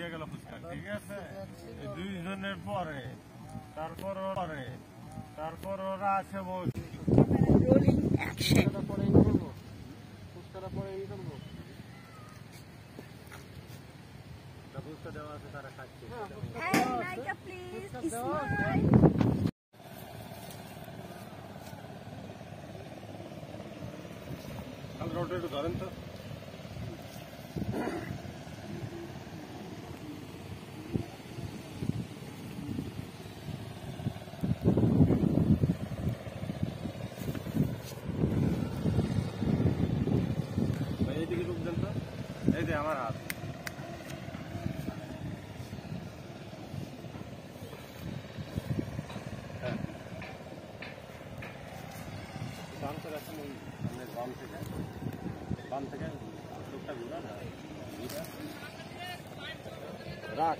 হয়ে গেল ফুচকা, ঠিক আছে? 2 জনের পরে তারপর ওরা আছে বসে রোলিং অ্যাকশন। পরে ইন করবো, ফুচকাটা পরে ইন করবো। ফুচকা দেওয়া আছে, তারা খাচ্ছে। নায়িকা প্লিজ স্মাইল। রোডটা একটু ধরেন তো। এইদিকে ঢুকবেন তো, এই যে আমার হাত। হ্যাঁ, বাম থেকে আসেন, ওই বাম থেকে লোকটা ঘুরা রাখ।